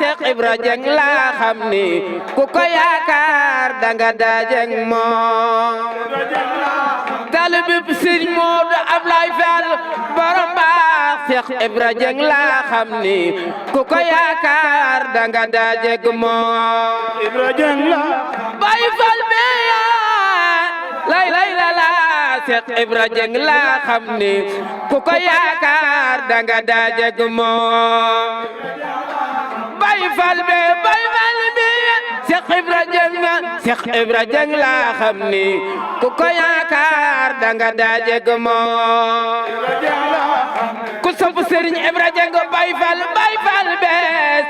Seex Ibra Jeng laa xam ni ku ko yaakaar danga dajeek moom taalibe Sëriñ Moodu Ablaay Faal borom baax Seex Ibra Jeng laa xam ni ku ko yaakaar danga dajeek moom Ibra Jeng la Baay Faal be lay la la Seex Ibra Jeng laa xam ni ku ko yaakaar danga dajeek moom Baay Faal be Seex Ibra Jeng laa xam ni ku ko yaakaar danga dajeek moom ku sopp Sëriñ Ibra Jeng Baay Faal be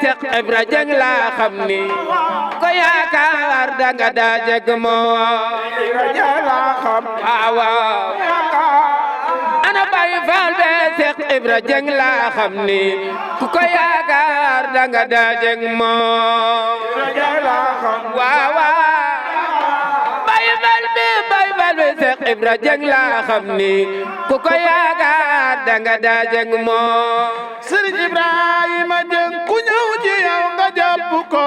Seex Ibra Jeng laa xam ni ku ko yaakaar danga dajeek moom waaw ana Baay Faal be Seex Ibra Jeng laa xam ni ku ko yaakaar danga dajeek moom waaw Baay Faal be Seex Ibra Jeng laa xam ni ku ko yaakaar danga dajeek moom Sëriñ Ibrahima Jeng ku ñëw ci yow nga jàpp ko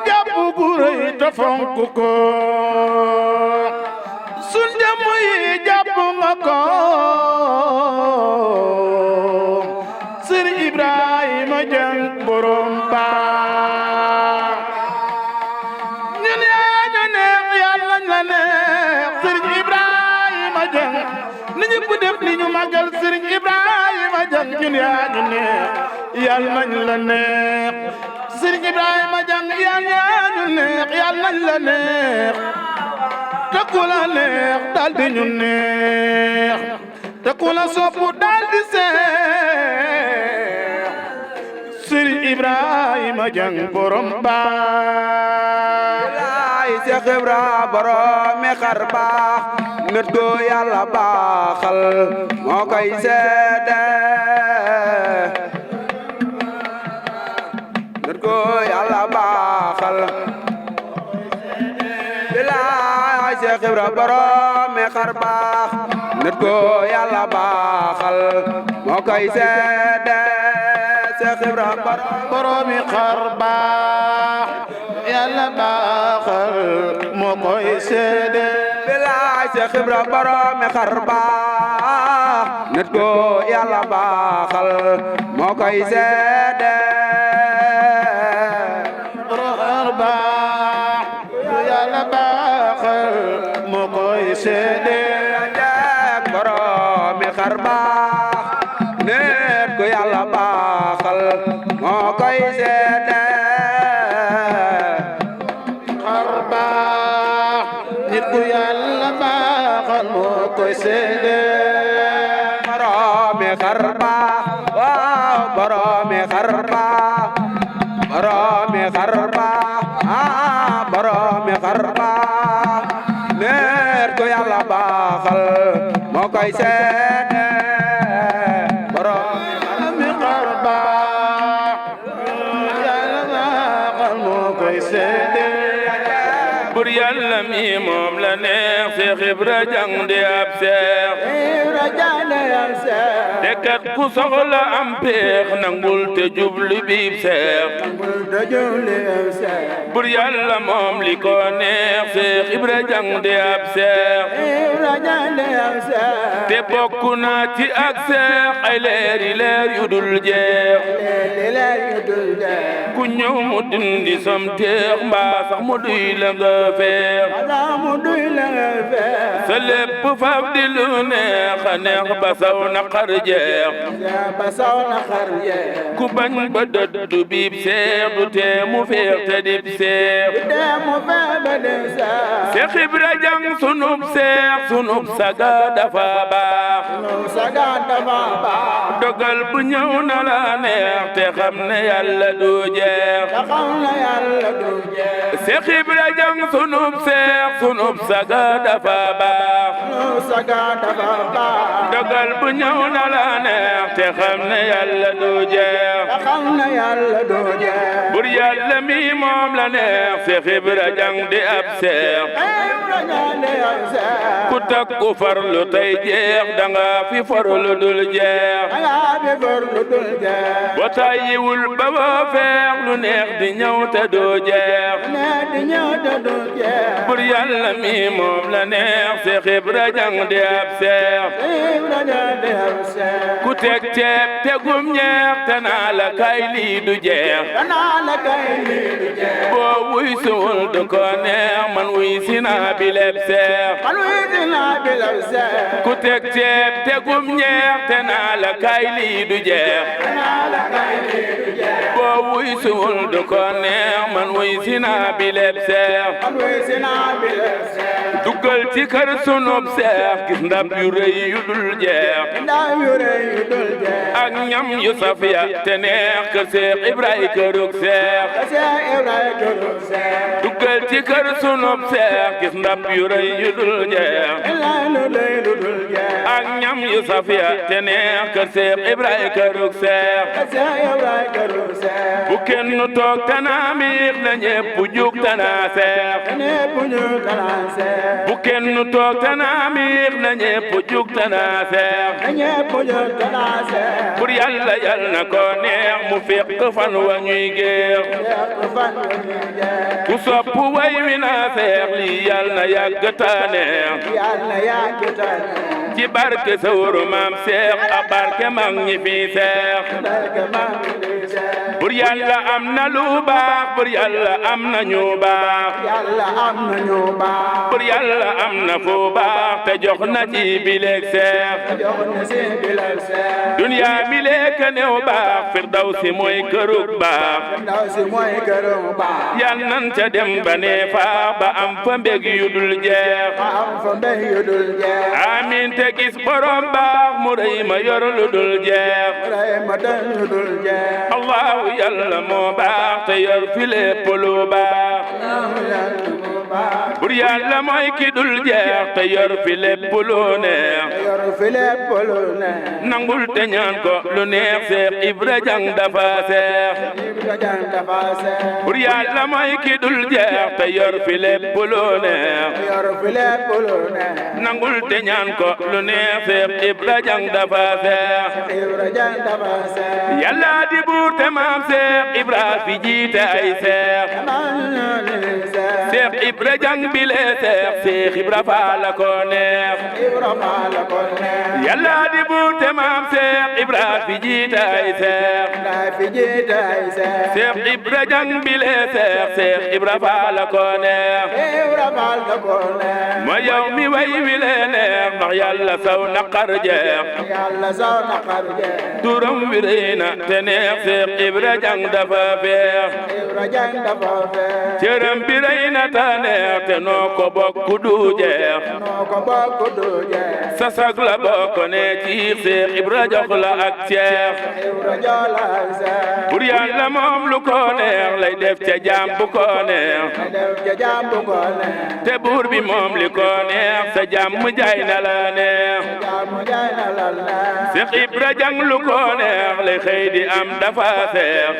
jàpp gu rëy te fonk ko sun jàmm yi jàpp nga ko Sëriñ Ibrahima Jeng borom baax ñun yaa ñu neex yàlla la neex Sëriñ Ibrahima Jeng ni ñëpp def ni ñu màggal Sëriñ Ibrahima Jeng ñun yaa ñu neex yàlla nañ la neex Sëriñ Ibrahima Jeng yàlla ñu neex yàlla nañ la neex te ku la neex daal di ñu neex te ku la sopp daal di seex Sëriñ Ibrahima Jeng borom baax ay Seex Ibra borom mi xar baax nit ko Yàlla baaxal moo koy seede nit ko Yàlla baaxal bilaay Seex Ibra borom mi xar baax nit ko Yàlla baaxal moo koy seede Seex Ibra borom mi xar baax Yàlla baaxal moo koy seede bilaay Seex Ibra borom mi xar baax nit ko Yàlla baaxal moo koy seede xar baax Yàlla baaxal moo koy seede borom mi xar baax nit ko Yàlla baaxal moo koy seede xar baax nit ku Yàlla baaxal moo koy seede borom mi xar baax waaw borom mi xar baax borom mi xar baax borom mi xar baax nit ko Yàlla baaxal moo koy seede borom mi xar baax Yàlla baaxal moo koy seede bur Yàlla mi moom la neex Seex Ibra Jeng di ab seex te kat ku soxla am peex nangul te jublu biib seex bur Yàlla moom li ko neex Seex Ibra Jeng di ab seex te bokk na ci ak seex ay leeri leer yu dul jeex ku ñëw mu dindi som teex mbaa sax mu duy la nga feex sa lépp faf di lu neex a neex ba saw naqar jeex ku bañ ba dëddu biib seex du tee mu feex te dib seex Seex Ibra Jeng sunub seex sunub saga dafa baax dogal bu ñëw na la neex te xam ne Yàlla du jeex Seex Ibra Jeng sunub seex sunub saga dafa baax dogal bu ñëw na la neex te xam ne Yàlla du jeex bur Yàlla mi moom la neex Seex Ibra Jeng di ab seex ku takku farlu tey jeex danga fi farlu dul jeex boo tàyyiwul ba boo feex lu neex di ñëw te doo jeex bur yàlla mi moom la neex Seex Ibra Jang di ab seex ku teg ceeb tegum ñeex te naa la kay lii du jeex boo wuy suwul du ko neex man wuy si naa bi leb seex ku teg ceeb tegum ñeex te naa la kay lii du jeex boo wuy suwul du ko neex man wuy si naa bi leb seex duggal ci kër sunub seex gis ndab yu rëy yu dul jeex ak ñam yu saf ya te neex kër Seex Ibrahima kërug seex duggal ci kër sunub seex gis ndab yu rëy yu dul jeex ak ñam yu saf ya te neex kër Seex Ibrahima kërug seex bu kenn toog tanaa miix na ñépp jug tanaa seex bu kenn toog tanaa miix na ñépp jug tanaa seex bur yàlla yal na ko neex mu fekk fan wa ñuy géex ku sopp way wi naa seex lii yal na yàgg taaneex ci barke sawru maam seex a barke mag ñi fi seex bur yàlla am na lu baax bur yàlla am na ñu baax bur yàlla am na fu baax te jox na ci bileeg seex dunya mi leeka new baax firdawsi mooy kërug baax yal nan ca dem ba nee faax ba am fa mbég yu dul jeex amiin te gis borom baax mu rëy ma yor lu dul jeex allahu yàlla moo baax te yor fi lépp lu baax bur yàlla mooy ki dul jeex te yor fi lépp lu neex nangul te ñaan ko lu neex Seex Ibra Jang dafa seex bur yàlla mooy ki dul jeex te yor fi lépp lu neex nangul te ñaan ko lu neex Seex Ibra Jang dafa seex yàlla di buur te maam Seex Ibra fi jiite ay seex Seex Ibra Jang bile seex Seex Ibra faala ko neex yàlla di buur te maam Seex Ibra fi jiite ay seex Seex Ibra Jang bile seex Seex Ibra faala ko neex ma yow mi way wile neex ndax yàlla saw naqar jeex turam wi rëy na te neex Seex Ibra Jang dafa feex cëram bi rëy na te neex te noo ko bokk du jeex sasag la bokk ne ci Seex Ibra jox la ak ceex bur yàlla moom lu ko neex lay def ca jaam bu ko neex te buur bi moom li ko neex sa jaam mu jaay na la neex Seex Ibra Jang lu ko neex lay xëy di am dafa seex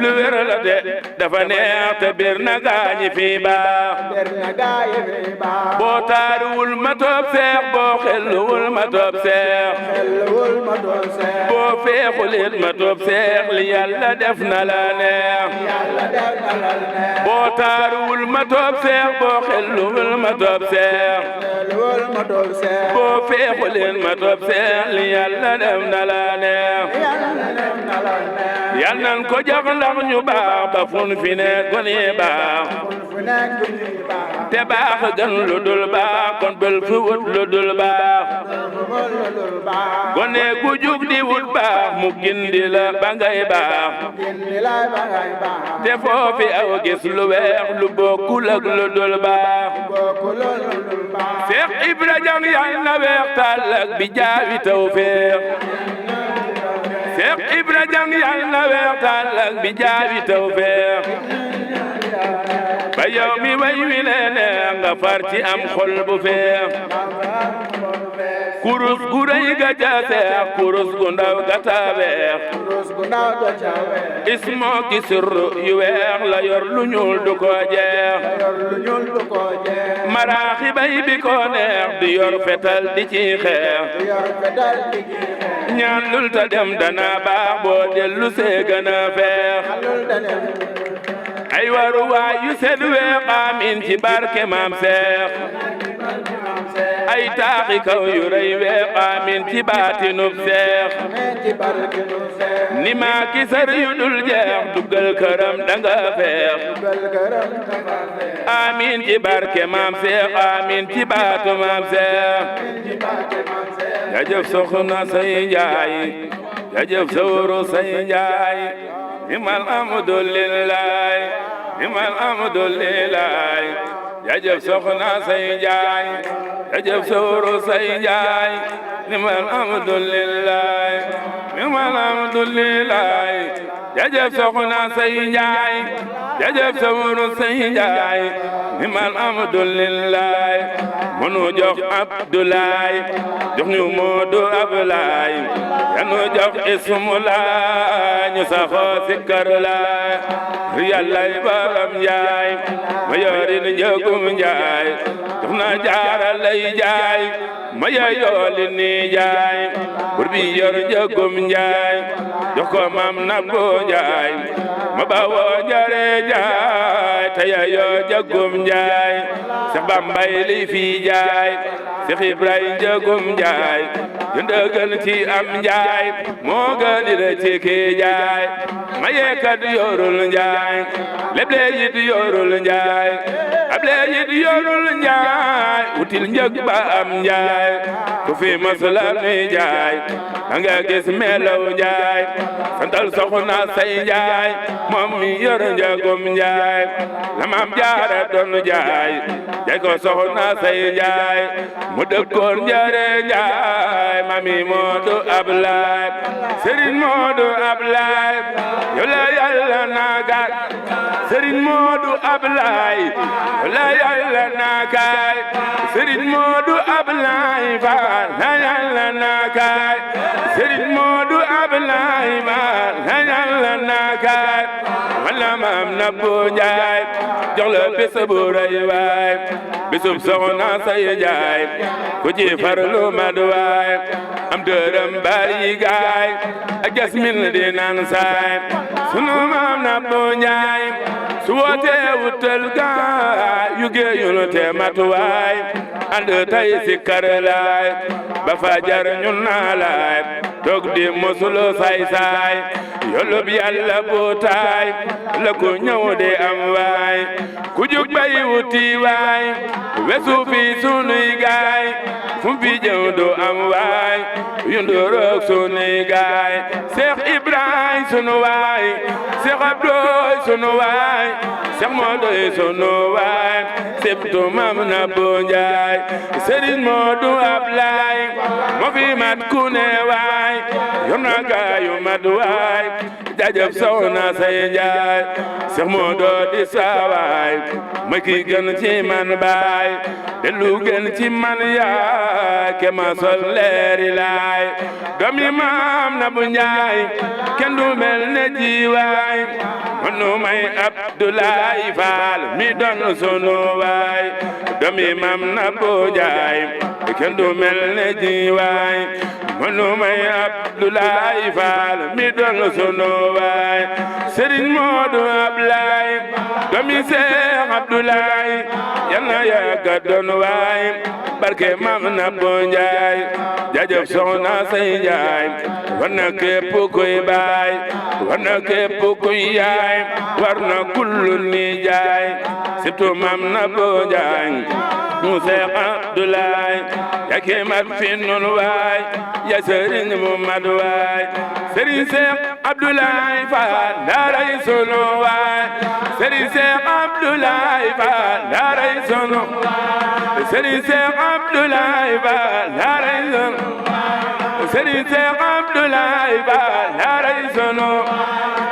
lu wér la de dafa neex te bir na gaañi fi baax boo taaruwul ma toog seex boo xelluwul ma toog seex boo feexulit ma toog seex li yàlla def na la neex boo taaruwul ma toog seex boo xelluwul ma toog seex boo feexulit ma toog seex li yàlla def na la neex yal nan ko jox ndax ñu baax ba fun fi ne gone baax te baax gën lu dul baax kon bel fi wut lu dul baax gone gu jug di wut baax mu gindi la ba ngay baax te foofi aw gis lu weex lu bokkul ak lu dul baax Seex Ibra Jang yal na weex tàll ak bi jaawi tawfeex Seex Ibra Jang yal na weex tàll ak bi jaawi tawfeex ba yow mi way wi leene nga far ci am xol bu feex kurus gu rëy ga ca seex kurus gu ndaw ga ta weex ismoo ki sirru yu weex la yor lu ñuul du ko jeex maraaxi bay bi ko neex di yor fetal di ci xeex ñaan lul ta dem dana baax boo dellu see gën a feex ay waru waay yu sedd weex amiin ci barke maam Seex ay taaxi kaw yu rëy weex amiin ci baatinub Seex ni maa ki sar yu dul jeex duggal këram danga feex amiin ci barke maam Seex amiin ci baatu maam Seex jajëf soxna say njaay jajëf sawru say njaay nimal alhamdulillahi nimal alhamdulillahi jajëf soxna say njaay jajëf sawru say njaay nimal alhamdulillahi nimal alhamdulillahi jajëf soxna say njaay jajëf sawru say njaay nimal alhamdulillahi munu jox Abdoulaye jox ñu Moodu Ablaye yanu jox ismulaay ñu saxoo sikkar laay yàllay baram njaay ma yorin njëgum njaay jox na jaara lay jaay ma yooli ni jaay bur bi yor njëgum njaay jox ko mam nabbo njaay ma bawoo njare jaay te yoo njëgum njaay Seex Bambay li fi jaay Seex Ibrahima njëgum njaay jënd gën ci am njaay moo gën di ci kii jaay ma yeekat yorul njaay leble yit yorul njaay able yit yorul njaay util njëg ba am njaay ku fi masla ni jaay nga gis melaw njaay santal soxna say njaay moom mi yor njëgum njaay la maam jaara doon jaay jay ko soxna say njaay mu dëkkoon njare njaay mami Moodu Ablaay Sëriñ Moodu Ablaay yow la Yàlla naagaat Sëriñ Moodu Ablaay yow la Yàlla naagaat Sëriñ Moodu Ablaay faal la Yàlla naagaat Sëriñ Moodu Ablaay faal la Yàlla naagaat wala maam na bu njaay jox la bés bu rëy waay bésub soxna say njaay ku ci farlu mad waay am dërëm bari gaay ak jasmin di naan saay sunu maam na bu njaay su wootee wutal gaay yu géeyul te matuwaay ànd tay si kar laay ba fajar ñun naa laay toog di musulu saay saay yolub Yàlla bu taay la ko ñëw de am waay ku jug bay wuti waay wesu fi sunuy gaay fu fi jëw do am waay yundoroog sunuy gaay Seex Ibrahima sunu waay Seex Abdooy sunu waay Seex Moodoy sunu waay sebtu Maam na bu njaay Sëriñ Moodu Ablaay moo fi mat ku ne waay yor na gaayu mat waay jajëf soxna say njaay Seex Moodu di saawaay ma ki gën ci man baay dellu gën ci man yaay ke ma sol leeri laay doomi Maam na bu njaay kenn du mel ne ji waay manu may Abdoulaye Faal mi doon sunu waay doomi Maam na bu njaay kenn du mel ne ji waay manu may Abdoulaye Faal mi doon sunu waay Sëriñ Moodu Ablaay doomi Seex Abdoulaye yal na yàgga doon waay barke Maam na bu njaay jajëf soxna say njaay war na képp kuy baay war na képp kuy yaay war na kullu ni jaay surtout Maam na bu njaay mu Seex Abdoulaye yake mat fi nun waay ya Sëriñ mu mat waay Sëriñ Seex Abdoulaye Faal daaray sunu waay Sëriñ Seex Abdoulaye Faal daaray sunu Sëriñ Seex Abdoulaye Faal daaray sunu Sëriñ Seex Abdoulaye Faal daaray sunu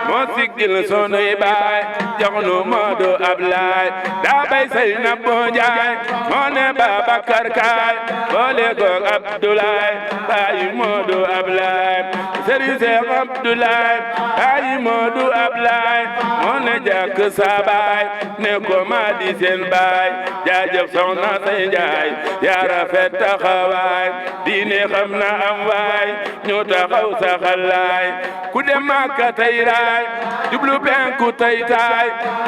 moo si siggil sunuy baay jox nu Moodu Ablaay daa bay say na bu njaay moo ne Babakar kaay boole koog Abdoulaye baayu Moodu Ablaay Sëriñ Seex Abdoulaye baayu Moodu Ablaay moo ne jàkk sa baay ne ko maa di seen baay jaajëf soxna say njaay yaa rafet taxawaay diine xam na am waay ñu taxaw sa xalaay ku dem Makka tey raay jublu penku tey taay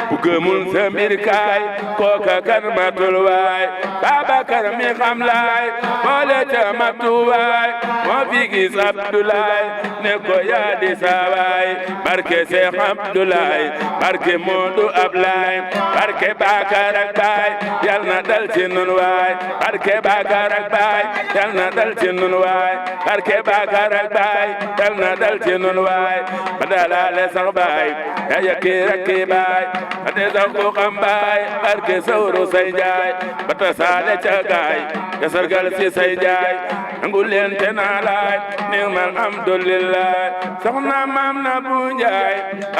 bu gëmul sa mbir kaay kooka kan matul waay Babakar mi xam laay boole ca matu waay moo fi gis Abdoulaye ne ko yaa di sa waay barke Seex Abdoulaye barke Moodu Ablaay barke Bakar ak baay yal na dal ci nun waay barke Bakar ak baay yal na dal ci nun waay barke Bakar ak baay yal na dal ci nun waay ba dalaale sax baay ya yëkki rakki baay ba te sax ku xam baay barke sawru say jaay ba tasaale ca gaay ya sargal si say jaay nangu leen te naa laay ni'mal hamdulillah soxna maam na bu njaay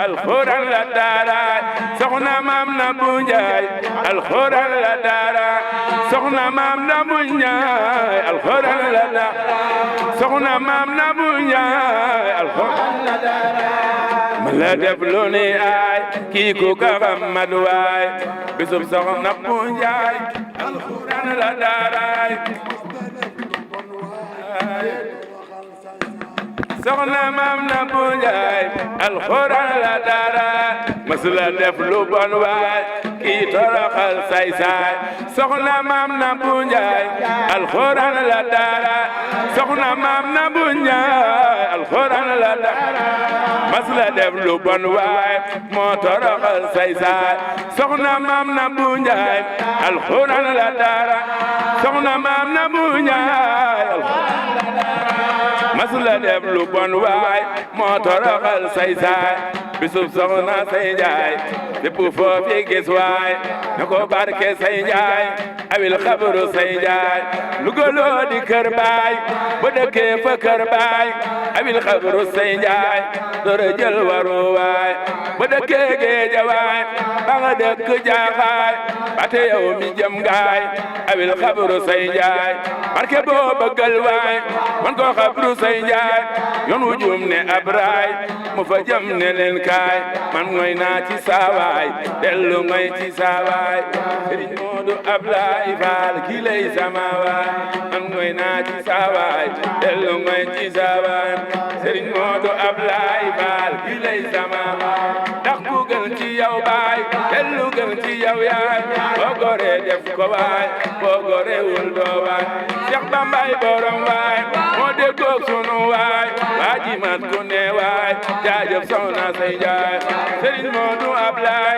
alxuraan la daaraay soxna maam na bu njaay alxuraan la daaraay soxna maam na bu njaay alxuraan la daaraay soxna maam na bu njaay alxuraan la daaraay ma la def lu ni ay kii ku ka xam mad waay bisub soxna bu njaay alxuraan la daaraay soxna maam na bu njaay alxuraan la dara masula def lu bon waay kii toroxal say saay soxna maam na bu njaay alxuraan la dara soxna maam na bu njaay alxuraan la dara masula def lu bon waay moo toroxal say saay soxna maam na bu njaay alxuraan la dara soxna maam na bu njaay masula def lu bon waay moo toroxal say saay bisub soxna say njaay lépp foofi gis waay na ko barke say njaay awil xabru say njaay lu goloo di kër baay ba dëkkee fa kër baay awil xabru say njaay dora jël waru waay ba dëkkee géeja waay ba nga dëkk jaaxaay ba te yow mi jëm ngaay awil xabru say njaay barke boo bëggal waay man ko xabru say njaay yoon wu jum ne abraay mu fa jëm ne leen kaay man ngoy naa ci saawaay dellu ngoy ci saawaay Sëriñ Moodu Ablaay Faal ki lay sama waay man ngoy naa ci saawaay dellu ngoy ci saawaay Sëriñ Moodu Ablaay Faal ki lay sama waay ndax ku gën ci yow baay dellu gën ci yow yaay boo gore def ko waay boo gore wul doo waay Seex Bambaay borom waay moo déggoog sunu waay waaji mat ku ne waay jaajëf soxna say njaay Sëriñ Moodu Ablaay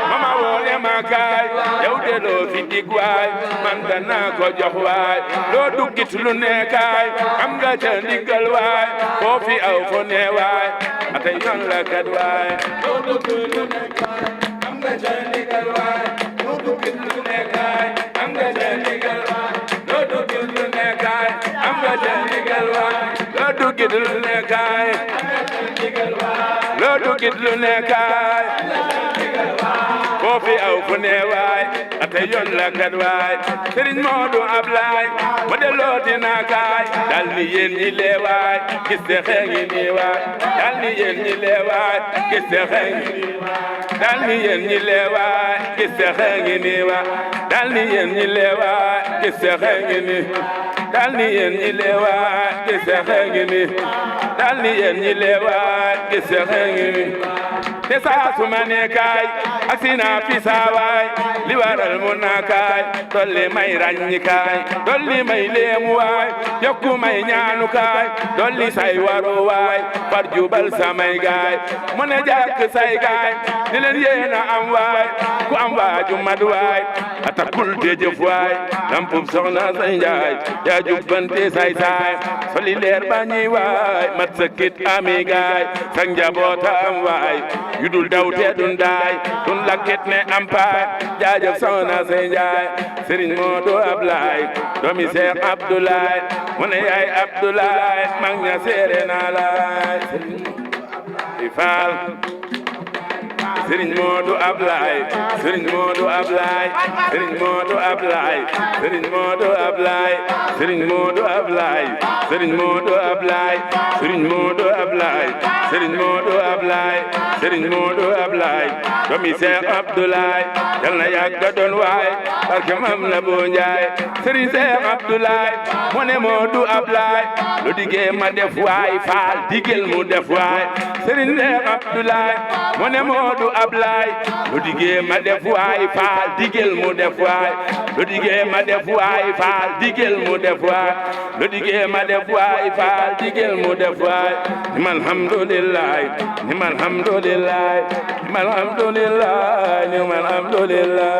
mama woole ma kaay yow de loo fi dig waay man danaa ko jox waay loo duggit lu ne kaay am nga ca ndigal waay boo fi aw fo ne waay atay yoon la kat waay loo duggit lu ne kaay am nga ca ndigal waay loo duggit lu ne kaay am nga ca ndigal waay loo duggit lu ne kaay am nga ca ndigal waay loo duggit lu ne kaay loo duggit lu ne kaay boo fi aw fu ne waay ate yoon la kat waay Sëriñ Moodu Ablaay ma delloo dina kaay dal ni yéen ñi lee waay gis te xeengi ni waay dal ni yéen ñi lee waay gis te xeengi ni waay dal ni yéen ñi lee waay gis te xeengi ni waay dal ni yéen ñi lee waay gis te xeengi ni dal ni yéen ñi lee waay gis te xeengi ni dal ni yéen ñi lee waay gis te xeengi ni te saa su ma ne kaay ak si naa fi saa waay li waral mu naa kaay dolli may ràññi kaay dolli may leemu waay yokku may ñaanu kaay dolli say waru waay far jubal samay gaay mu ne jàkk say gaay ni leen yéena am waay ku am waaju mad waay atakul te jëf waay lampum soxna say njaay yaa jubbante say saay soli leer ba ñi waay mat sëkkit ami gaay sang njaboota am waay yudul daw te dun daay dun lakkit ne am paay jaajëf soxna say njaay Sëriñ Moodu Ablaay doomi Seex Abdoulaay mu ne yaay Abdoulaay mag ña seere naa laay Sëriñ Faal Serigne Modou Ablaye Serigne Modou Ablaye Serigne Modou Ablaye Serigne Modou Ablaye Serigne Modou Ablaye Serigne Modou Ablaye Serigne Modou Ablaye Serigne Modou Ablaye Serigne Modou Ablaye doomi Cheikh Abdoulaye yal na yàgg doon waay barke Mam na bu Njaay Serigne Cheikh Abdoulaye moo ne Modou Ablaye lu diggee ma def waay faal digel mu def waay Serigne Cheikh Abdoulaye moo ne Modou Ablaye lu diggee ma def waay faal digel mu def waay lu diggee ma def waay faal digel mu def waay lu diggee ma def waay faal digel mu def waay ni alhamdulillah ni alhamdulillah ni alhamdulillah ni alhamdulillah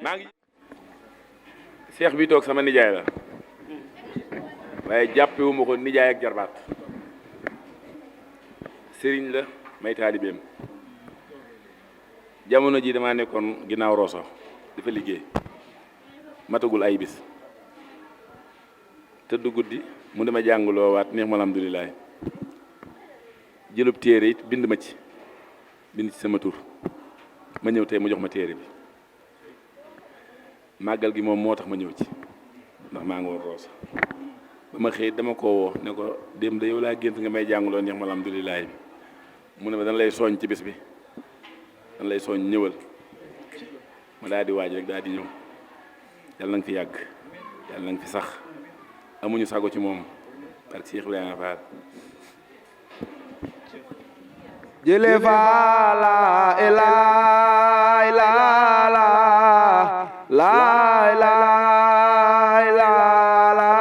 maa ngi seex bi toog sama nijaay la waaye jàppewu ma ko nijaay ak jarbaat sëriñ la may taalibeem jamono ji damaa nekkoon ginnaaw Rosso dafa liggéey matagul ay bis tëdd guddi mu dama jàngloo waat neex ma alhamdulilah jëlub téere it bind ma ci bind ci sama tur ma ñëw tey mu jox ma téere bi màggal gi moom moo tax ma ñëw ci ndax maa ngi woon Rosso ba ma xëy dama ko woo ne ko dem da yow laa gént nga may jàngloo neex ma alhamdulilah bi mu ne ma dana lay sooñ ci bis bi dana lay sooñ ñëwal ma daal di waaj rek daal di ñëw yàlla na nga fi yàgg yàlla na nga fi sax amuñu sago ci moom ak Cheikh Ibrahima Fall jële fa la ilaha illallah la ilaha illallah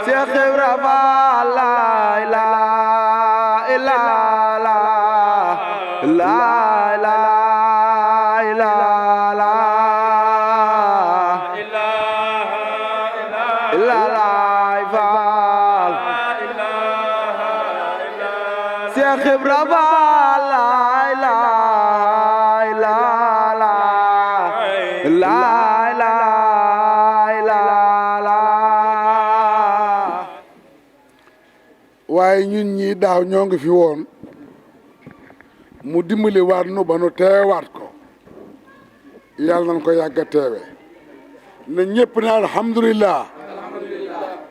Cheikh Ibrahima Fall la ilaha illallah la ilaha illallah Cheikh Ibrahima Fall la ilaha illallah la ilaha illallah waaye ñun ñii daaw ñoo ngi fi woon mu dimbali waat nu ba nu teewaat ko yàlla nañ ko yàgg a teewe na ñëpp ne alhamdulillah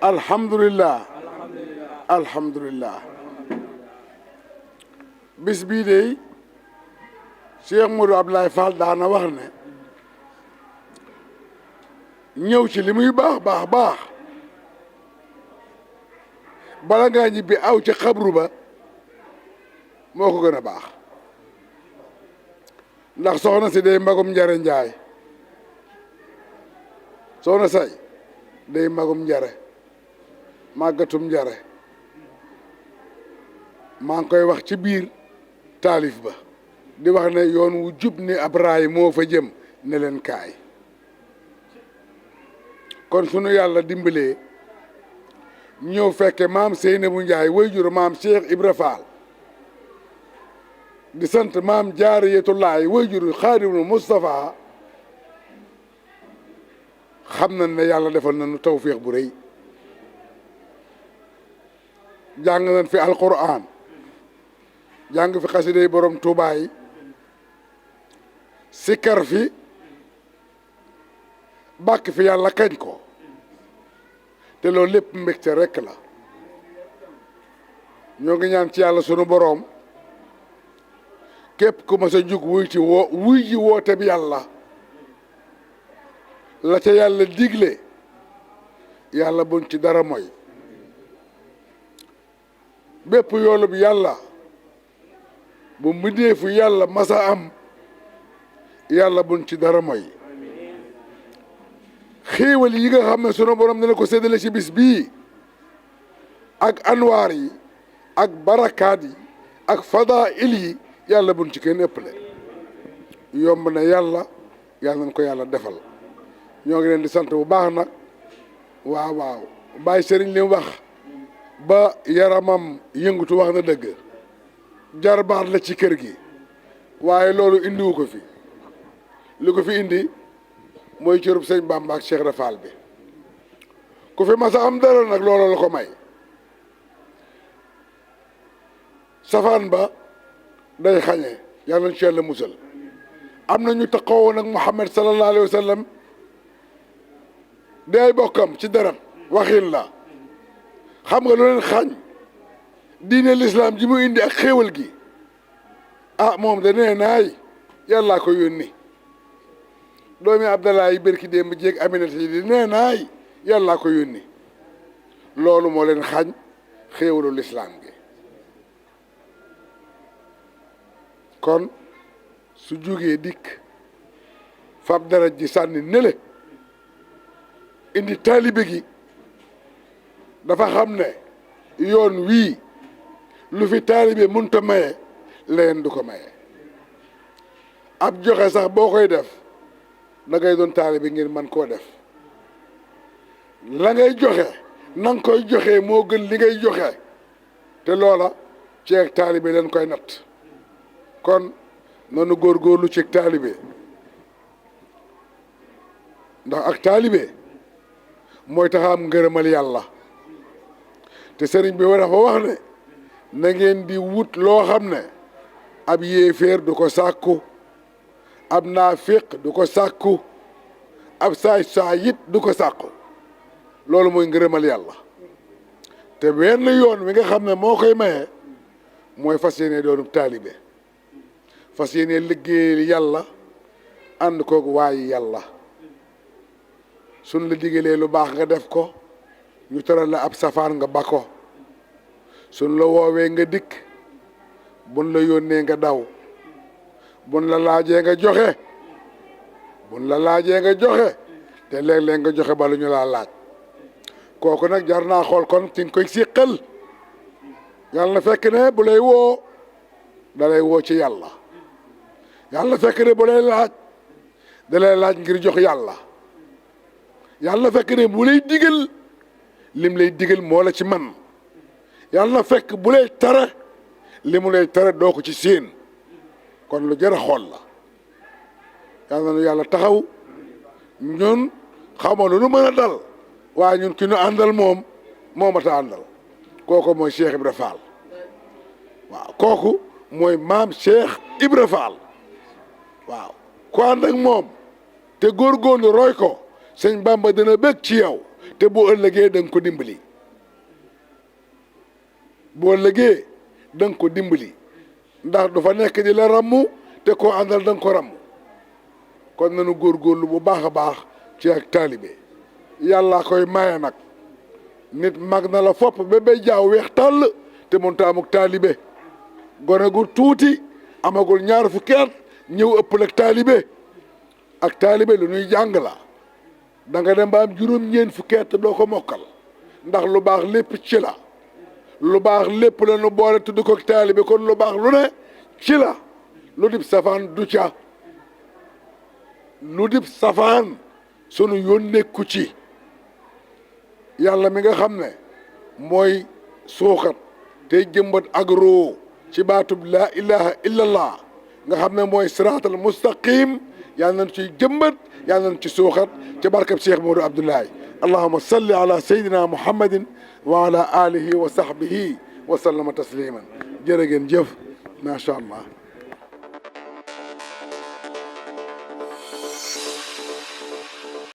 alhamdulillah alhamdulillah bis bii de Cheikh Modou Abdoulaye Fall daana wax ne ñëw ci li muy baax baax baax bala ngaa ñibbi aw ci xabru ba moo ko gën a baax ndax soxna si day magum njare njaay soxna say day magum njare màggatum njare maa ngi koy wax ci biir taalif ba di wax ne yoon wu jub ni ab raay moo fa jëm ne leen kaay kon sunu yàlla dimbalee ñëw fekke maam Seynabou Ndiaye wayjur maam Cheikh Ibra Fall di sant maam Jaariyatullaay wayjur Xaadimul Mustafa xam nañ ne yàlla defal nañu tawféex bu rëy jàng nañ fi alquran jàng fi xasiday borom Tuubaa yi sikkar fi bàkk fi yàlla kañ ko te loolu lépp mbégte rekk la ñoo ngi ñaan ci yàlla sunu boroom képp ku ma sa jug wuy ji woote bi yàlla la ca yàlla digle yàlla buñ ci dara mooy bépp yoolu bi yàlla bu mbindeefu yàlla masa am yàlla buñ ci dara mooy xéewal yi nga xam ne sunu borom dana ko séddale ci bis bii ak anwaar yi ak barakaat yi ak fadail yi yàlla buñ ci kenn ëppale yomb na yàlla yàlla nañ ko yàlla defal ñoo ngi leen di sant bu baax nag waaw waaw bàyyi sëriñ li mu wax ba yaramam yëngutu wax na dëgg jarbaat la ci kër gi waaye loolu indiwu ko fi li ko fi indi mooy cërub sëñ Bamba ak Cheikh Rafal bi ku fi masa am dara nag loola la ko may safaan ba day xañee yàlla na ci yàlla musal am na ñu taxawoon ak Muhammad sallallahu alayhi wa sallam di ay bokkam ci dara waxin la xam nga lu leen xañ diine lislaam ji mu indi ak xéewal gi ah moom da nee naay yàllaa ko yónni doomi Abdallah yi bërki démb jéeg Aminata yi di nee naay yàllaa ko yónni loolu moo leen xañ xéewalu lislaam gi kon su jógee dikk fab dara ji sànni nele indi taalibe gi dafa xam ne yoon wii lu fi taalibe mënta maye leen du ko maye ab joxe sax boo koy def da ngay doon taalibe ngir man koo def la ngay joxe na nga koy joxe moo gën li ngay joxe te loola ceeg taalibe leen koy natt kon nanu góorgóorlu ci taalibe ndax ak taalibe mooy tax am ngërëmal yàlla te sëriñ bi dafa wax ne na ngeen di wut loo xam ne ab yéeféer du ko sàkku ab naafiq du ko sàkku ab saay it du ko sàkku loolu mooy ngërëmal yàlla te benn yoon wi nga xam ne moo koy maye mooy fas yéene doonub taalibe fas yéene liggéeyal yàlla ànd koog waayi yàlla suñ la digalee lu baax nga def ko ñu tëral la ab safaan nga ba ko suñ la woowee nga dikk buñ la yónnee nga daw buñ la laajee nga joxe buñ la laajee nga joxe te léeg-léeg nga joxe ba lu ñu laa laaj kooku nag jar naa xool kon ci nga koy siqal yàlla na fekk ne bu lay woo da lay woo ci yàlla yàlla na fekk ne bu lay laaj da lay laaj ngir jox yàlla yàlla na fekk ne bu lay digal lim lay digal moo la ci man yàlla na fekk bu lay tere li mu lay tere doo ko ci séen kon lu jar a xool la yàlla na nu yàlla taxaw ñun xamoo lu nu mën a dal waaye ñun ki nu àndal moom moo mat a àndal kooku mooy Cheikh Ibra Fall waaw kooku mooy maam Cheikh Ibra Fall waaw ku ànd ak moom te góorgóorlu roy ko sëñ Bamba dina bëgg ci yow te bu ëllëgee da nga ko dimbali bu ëllëgee da nga ko dimbali ndax du fa nekk di la rammu te koo àndal da nga ko rammu kon nanu góorgóorlu bu baax a baax ci ak taalibe yàlla koy maye nag nit mag na la fopp ba bay jaaw weex tàll te mënta amuk taalibe gone gu tuuti amagul ñaar fukki at ñëw ëppal ak taalibe lu ñuy jàng la da nga dem ba am juróom-ñeent fukki at doo ko mokkal ndax lu baax lépp ci la lu baax lépp la nu boole tudd ko ak taalibe kon lu baax lu ne ci la lu dib safaan du ca lu dib safaan sunu yoon nekku ci yàlla mi nga xam ne mooy suuxat tey jëmbat ak roo ci baatub laa ilaha illallah nga xam ne mooy siraatal mustaqim yàlla nañ ci jëmbat yàlla nañ ci suuxat ci barkab Cheikh Modou Abdoulaye allahuma salli ala sayyidina muhammadin wa ala alihi wa sahbihi wa sallama tasliman jërë ngeen jëf macha allah